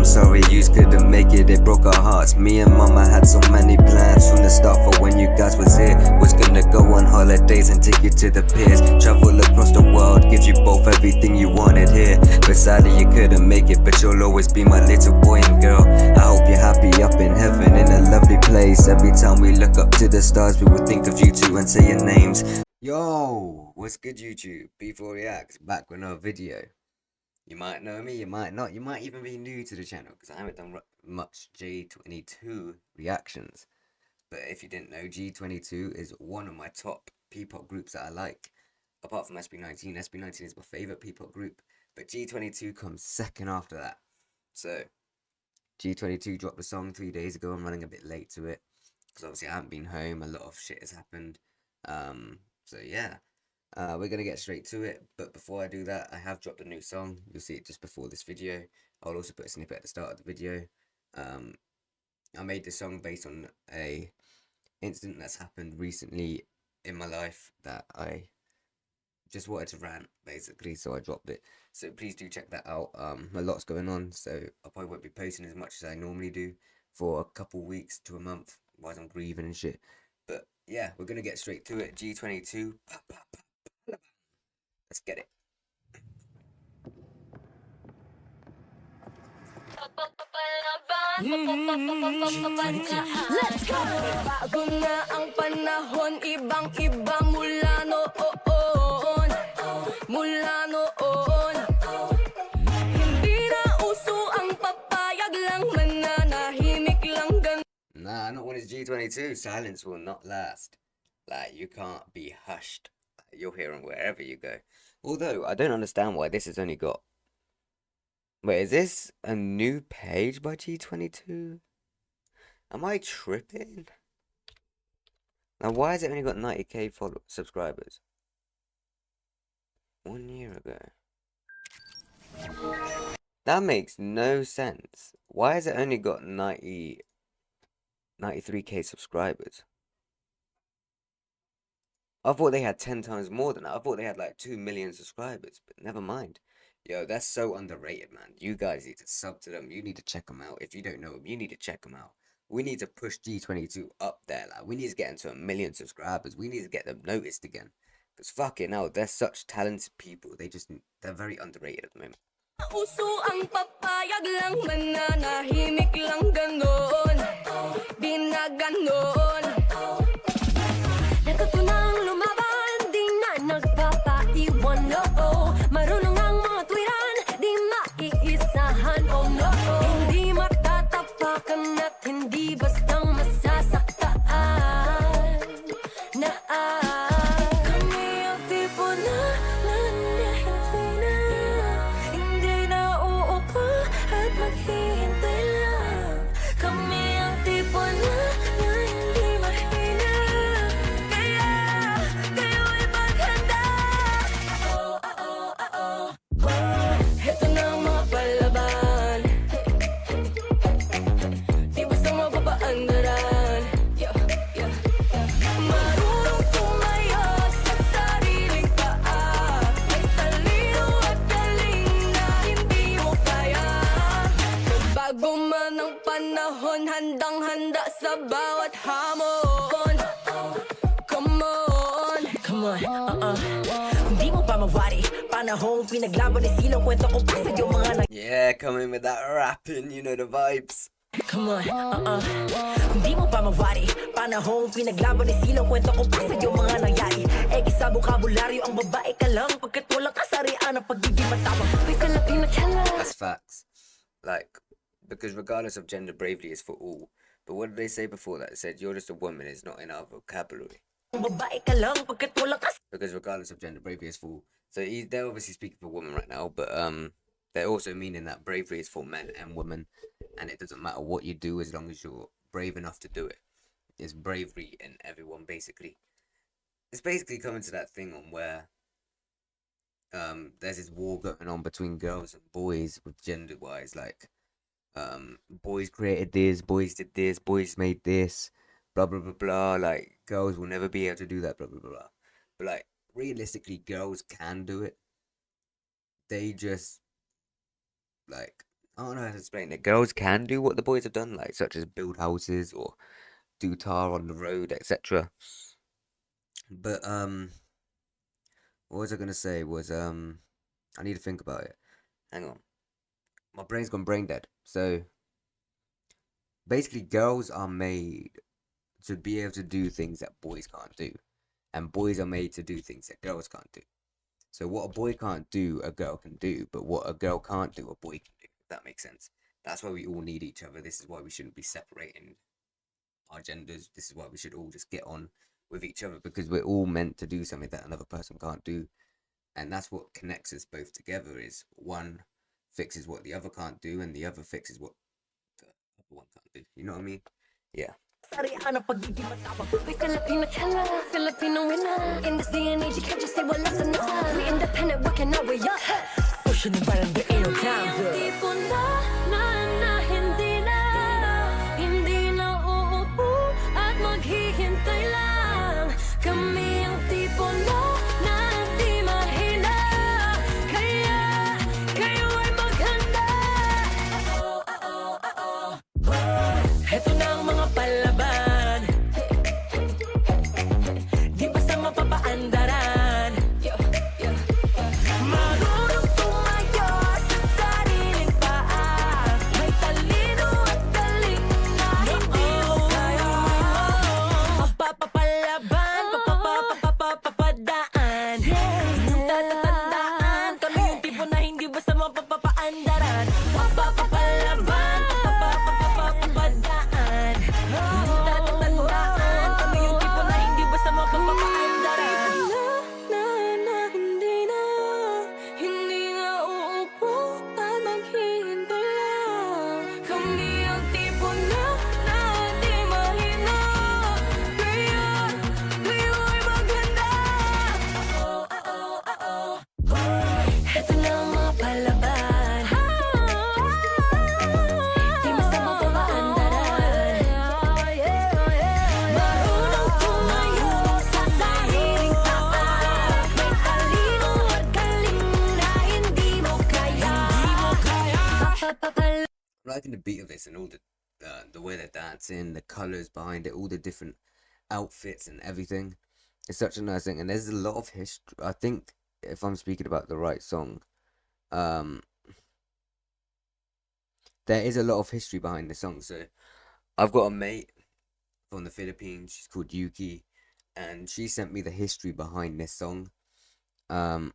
I'm sorry you couldn't make it, it broke our hearts. Me and mama had so many plans from the start for when you guys was here. Was gonna go on holidays and take you to the piers, travel across the world, give you both everything you wanted here. But sadly you couldn't make it, but you'll always be my little boy and girl. I hope you're happy up in heaven in a lovely place. Every time we look up to the stars we will think of you two and say your names. Yo, what's good YouTube? B4 Reacts back with another video. You might know me, you might not, you might even be new to the channel because I haven't done much G22 reactions. But if you didn't know, G22 is one of my top P-pop groups that I like. Apart from SB19, SB19 is my favourite P-pop group, but G22 comes second after that. So, G22 dropped a song 3 days ago. I'm running a bit late to it because obviously I haven't been home, a lot of shit has happened. So yeah. We're going to get straight to it, but before I do that, I have dropped a new song. You'll see it just before this video. I'll also put a snippet at the start of the video. I made this song based on a incident that's happened recently in my life that I just wanted to rant, basically, so I dropped it. So please do check that out. A lot's going on, so I probably won't be posting as much as I normally do for a couple weeks to a month while I'm grieving and shit. But yeah, we're going to get straight to it. G22, Pa-Pa-Pa-Palaban. Let's get it. Let's go! Bago na ang panahon, ibang-iba mula noon. Mula noon. Hindi na uso ang papayag lang, mananahimik lang gan. Nah, not when it's G22. Silence will not last. Like, you can't be hushed. You'll hear them wherever you go. Although, I don't understand why this has only got... Wait, is this a new page by G22? Am I tripping? Now, why has it only got 90k subscribers? 1 year ago. That makes no sense. Why has it only got 93k subscribers? I thought they had 10 times more than that. I thought they had like 2 million subscribers, but never mind. Yo, that's so underrated, man. You guys need to sub to them. You need to check them out. If you don't know them, you need to check them out. We need to push G22 up there. Like, we need to get into 1 million subscribers. We need to get them noticed again. Because fucking hell, they're such talented people. They're very underrated at the moment. Uso ang papayag lang, mananahimik lang ganon. Di na ganon. Natutunang lumaban, di na nagpapaiwan, no. Marunong ang mga tuwiran, di maiisahan, oh no. Hindi matatapakan at hindi bastang masasaktaan. Kami ang tipo na nanahintay na, hindi na uupo at maghihintay lang. Kami ang tipo na hindi mahina, kaya kayo'y maghanda. Heto na ang mga palaban, di basta mapapaandaran. Marunong tumayo sa sariling paa, may talino at galing na hindi mo kaya. Bago man ang panahon, handang-handa sa bawat hamon. Come on, Hindi mo pa mawari, panahong pinaglaban ni Silaw, kwento ko pa sa'yo mga nang... Yeah, come in with that rapping, you know the vibes. Come on, Hindi mo pa mawari, panahong pinaglaban ni Silaw, kwento ko pa sa'yo mga nangyari. Sa bokabularyo ang babae ka lang, pagkat walang kasarian ang pagiging matapang. May kalaping na kala. That's facts. Like, because regardless of gender, bravery is for all. But what did they say before that? They said, you're just a woman, it's not in our vocabulary. Babae ka lang, pagkat walang Because regardless of gender, bravery is for all. So they're obviously speaking for women right now, but they're also meaning that bravery is for men and women, and it doesn't matter what you do as long as you're brave enough to do it. There's bravery in everyone, basically. It's basically coming to that thing on where there's this war going on between girls and boys with gender-wise, like boys created this, boys did this, boys made this, blah blah blah blah. Like, girls will never be able to do that, blah blah blah blah. But like, realistically, girls can do it. They just, like, I don't know how to explain it. Girls can do what the boys have done, like such as build houses or do tar on the road, etc. But what was I gonna say was I need to think about it. Hang on. My brain's gone brain dead. So basically girls are made to be able to do things that boys can't do. And boys are made to do things that girls can't do. So what a boy can't do, a girl can do, but what a girl can't do, a boy can do. If that makes sense. That's why we all need each other. This is why we shouldn't be separating our genders. This is why we should all just get on with each other because we're all meant to do something that another person can't do. And that's what connects us both together is one fixes what the other can't do and the other fixes what the other one can't do. You know what I mean? Yeah. We Filipino killer, Filipino winner. In this day and age, you can't just say, well, listen, no. We independent, working our way up. Pushing the button, there ain't no time. Yung tipo na hindi na uupo at maghihintay lang. Kami ang tipo na di mahina. Kaya kayo ay maghanda. Heto na ang mga palaban. Di basta mapapaandaran. Marunong tumayo sa sariling paa. May talino at galing na hindi mo kaya. Pa-Pa-Pa-Palaban, Pa-Pa-Pa-Pa-Papadaan. Yung tatatandaan, kami yung tipo na hindi basta mapapaandaran. Pa-Pa-Pa-Palaban, Pa-Pa-Pa-Pa-Papadaan. Yung tatatandaan, kami yung tipo na hindi basta mapapaandaran. Hindi na uupo at maghihintay lang. Kami ang tipo na di mahina. Kaya kayo ay maghanda. Heto na ang mga palaban. Di basta mapapaandaran. Marunong tumayo sa sariling paa. May talino at galing na hindi mo kaya. Pa-Pa-Pa-Palaban. I'm liking the beat of this and all the way they're dancing, the colors behind it, all the different outfits and everything. It's such a nice thing, and there's a lot of history. I think if I'm speaking about the right song, um, there is a lot of history behind the song. So I've got a mate from the Philippines. She's called Yuki, and she sent me the history behind this song. Um,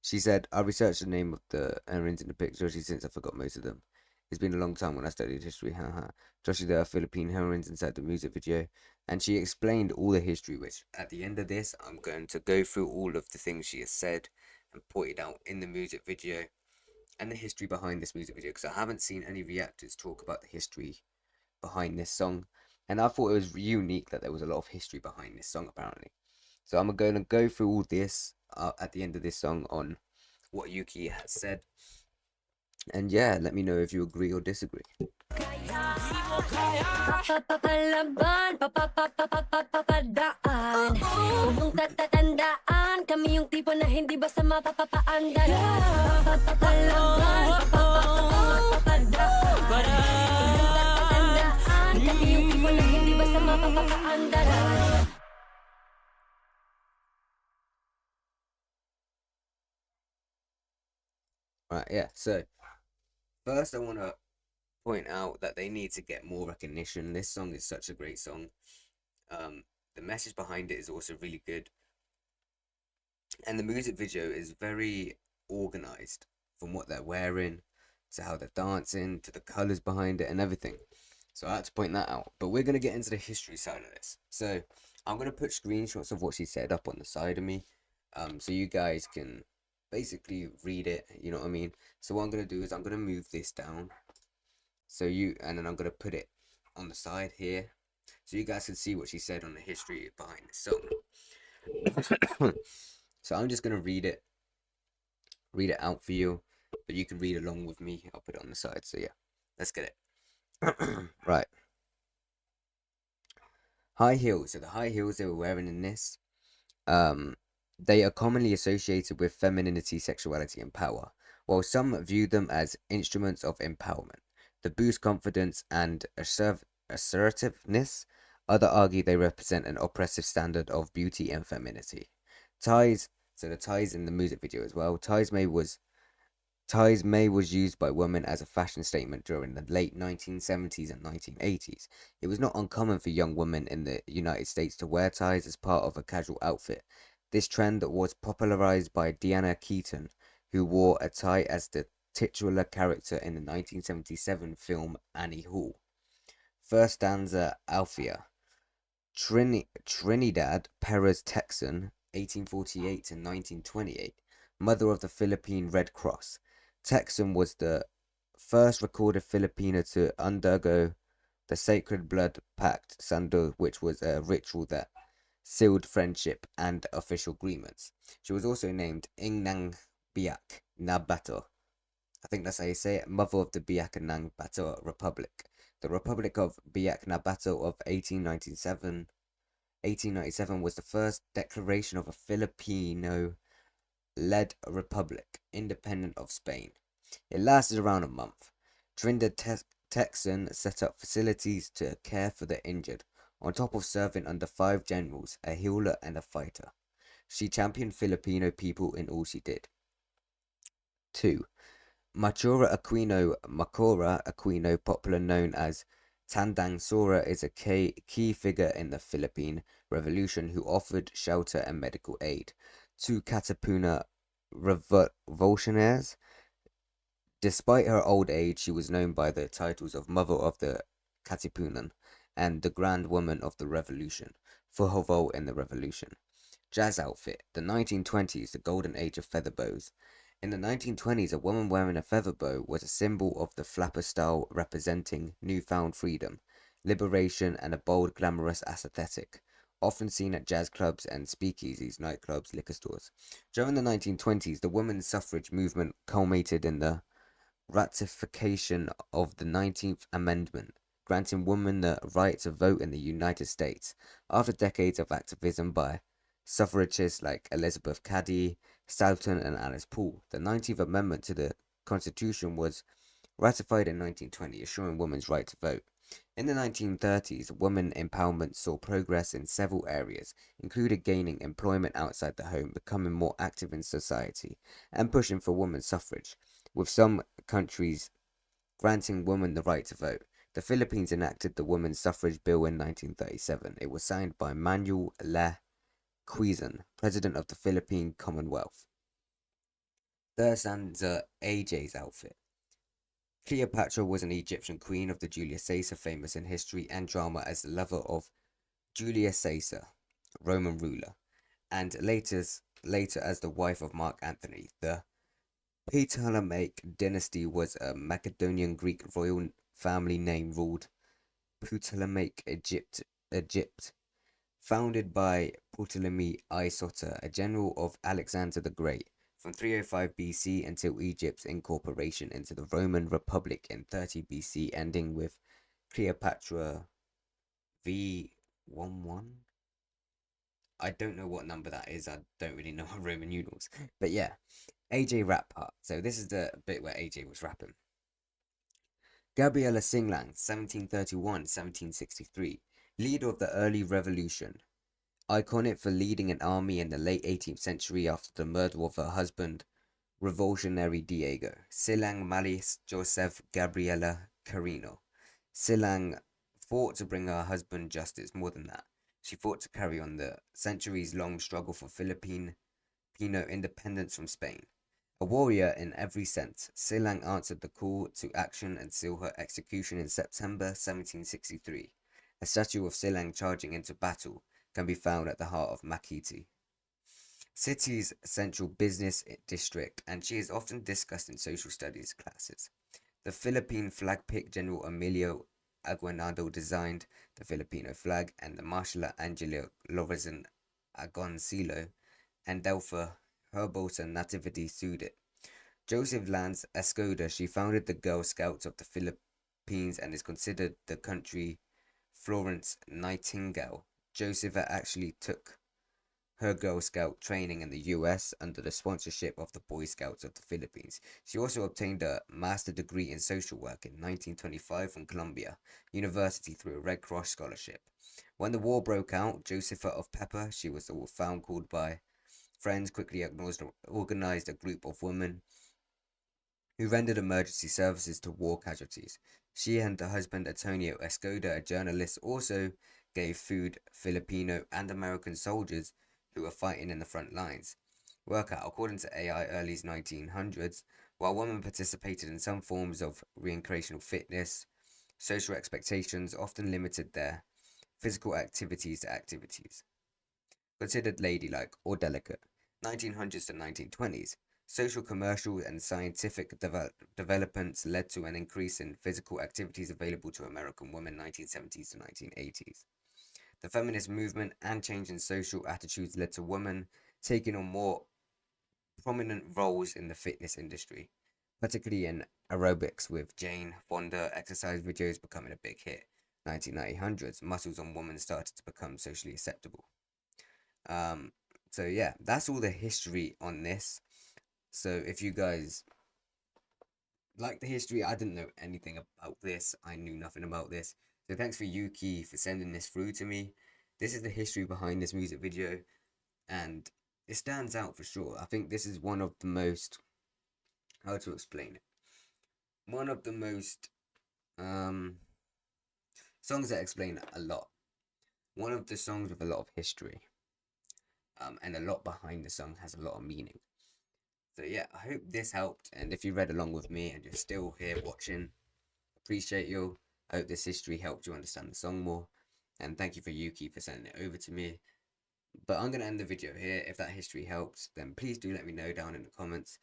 she said I researched the name of the earrings in the picture. She since I forgot most of them. It's been a long time when I studied history. Haha. Joshua, there are Philippine heroines inside the music video, and she explained all the history. Which at the end of this, I'm going to go through all of the things she has said and pointed out in the music video and the history behind this music video because I haven't seen any reactors talk about the history behind this song, and I thought it was unique that there was a lot of history behind this song apparently. So I'm going to go through all this at the end of this song on what Yuki has said, and yeah, let me know if you agree or disagree. Pa-Pa-Pa-Palaban, Pa-Pa-Pa-Pa-Papadaan. Huwag mong tatatandaan, kami yung tipo na hindi basta mapapaandaran. Pa-Pa-Pa-Palaban, Pa-Pa-Pa-Pa-Papadaan. Huwag mong tatatandaan, kami yung tipo na hindi basta mapapaandaran. Right, yeah. So first, I want to point out that they need to get more recognition. This song is such a great song. The message behind it is also really good, and the music video is very organized from what they're wearing to how they're dancing to the colors behind it and everything. So I had to point that out. But we're gonna get into the history side of this. So I'm gonna put screenshots of what she said up on the side of me, so you guys can basically read it. You know what I mean? So what I'm gonna do is I'm gonna move this down, and then I'm gonna put it on the side here, so you guys can see what she said on the history behind the song. So I'm just gonna read it out for you, but you can read along with me. I'll put it on the side. So yeah, let's get it. Right. High heels. So the high heels they were wearing in this, they are commonly associated with femininity, sexuality, and power. while some view them as instruments of empowerment. To boost confidence and assertiveness, others argue they represent an oppressive standard of beauty and femininity. Ties, so the ties in the music video as well. Ties May was used by women as a fashion statement during the late 1970s and 1980s. It was not uncommon for young women in the United States to wear ties as part of a casual outfit. This trend was popularized by Diana Keaton, who wore a tie as the titular character in the 1977 film Annie Hall. First stanza Althea. Trinidad Perez Texan, 1848 to 1928, mother of the Philippine Red Cross. Texan was the first recorded Filipino to undergo the Sacred Blood Pact Sando, which was a ritual that sealed friendship and official agreements. She was also named Ingnang Biak na Bato. I think that's how you say it, mother of the Biak and Bato Republic. The Republic of Biak na Bato of 1897 was the first declaration of a Filipino-led republic, independent of Spain. It lasted around a month. Trinidad Texan set up facilities to care for the injured, on top of serving under 5 generals, a healer and a fighter. She championed Filipino people in all she did. 2. Macora Aquino, popular known as Tandang Sora, is a key figure in the Philippine Revolution who offered shelter and medical aid to Katapuna revolutionaries. Despite her old age, she was known by the titles of Mother of the Katipunan and the Grand Woman of the Revolution for her role in the revolution. Jazz outfit. The 1920s, the golden age of feather bows. In the 1920s, a woman wearing a feather bow was a symbol of the flapper style, representing newfound freedom, liberation, and a bold, glamorous aesthetic, often seen at jazz clubs and speakeasies, nightclubs, liquor stores. During the 1920s, the women's suffrage movement culminated in the ratification of the 19th Amendment, granting women the right to vote in the United States. After decades of activism by suffragists like Elizabeth Cady, Stoughton, and Alice Paul, the 19th Amendment to the Constitution was ratified in 1920, assuring women's right to vote. In the 1930s, women empowerment saw progress in several areas, including gaining employment outside the home, becoming more active in society, and pushing for women's suffrage, with some countries granting women the right to vote. The Philippines enacted the Women's Suffrage Bill in 1937. It was signed by Manuel Le Quezon, President of the Philippine Commonwealth. Third stanza, AJ's outfit. Cleopatra was an Egyptian queen of the Julius Caesar, famous in history and drama as the lover of Julius Caesar, Roman ruler, and later as the wife of Mark Antony. The Ptolemaic dynasty was a Macedonian Greek royal family name ruled Ptolemaic Egypt, founded by Ptolemy I Soter, a general of Alexander the Great, from 305 BC until Egypt's incorporation into the Roman Republic in 30 BC, ending with Cleopatra V11. I don't know what number that is. I don't really know Roman numerals. But yeah, AJ rap part. So this is the bit where AJ was rapping. Gabriela Singlang, 1731-1763, leader of the early revolution, iconic for leading an army in the late 18th century after the murder of her husband, Revolutionary Diego. Silang Malis Joseph Gabriela Carino. Silang fought to bring her husband justice. More than that, she fought to carry on the centuries-long struggle for Filipino independence from Spain. A warrior in every sense, Silang answered the call to action until her execution in September 1763. A statue of Silang charging into battle can be found at the heart of Makiti City's central business district, and she is often discussed in social studies classes. The Philippine flag pick General Emilio Aguinaldo designed the Filipino flag, and the marshal Angelo Lorenzo Agoncillo and Delpha Herbosa Nativity sued it. Joseph Lance Escoda, she founded the Girl Scouts of the Philippines and is considered the country Florence Nightingale. Joseph actually took her Girl Scout training in the US under the sponsorship of the Boy Scouts of the Philippines. She also obtained a master's degree in social work in 1925 from Columbia University through a Red Cross scholarship. When the war broke out, Josepha of Pepper, she was found called by friends, quickly organized a group of women who rendered emergency services to war casualties. She and her husband Antonio Escoda, a journalist, also gave food Filipino and American soldiers who were fighting in the front lines. Workout, according to AI, early 1900s, while women participated in some forms of recreational fitness, social expectations often limited their physical activities to activities considered ladylike or delicate. 1900s to 1920s, social, commercial, and scientific developments led to an increase in physical activities available to American women 1970s to 1980s. The feminist movement and change in social attitudes led to women taking on more prominent roles in the fitness industry, particularly in aerobics, with Jane Fonda exercise videos becoming a big hit. 1900s, muscles on women started to become socially acceptable. So yeah, that's all the history on this. So if you guys like the history, I didn't know anything about this. I knew nothing about this. So thanks for Yuki for sending this through to me. This is the history behind this music video, and it stands out for sure. I think this is one of the most, how to explain it, one of the most songs that explain a lot. One of the songs with a lot of history. And a lot behind the song has a lot of meaning. So yeah, I hope this helped, and if you read along with me and you're still here watching, appreciate you. I hope this history helped you understand the song more, and thank you for Yuki for sending it over to me. But I'm going to end the video here. If that history helped, then please do let me know down in the comments,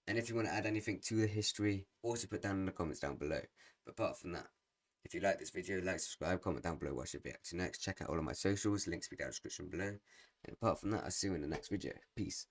and if you want to add anything to the history, also put down in the comments down below. But apart from that, if you like this video, like, subscribe, comment down below what should be up to next. Check out all of my socials, links will be down in the description below. And apart from that, I'll see you in the next video. Peace.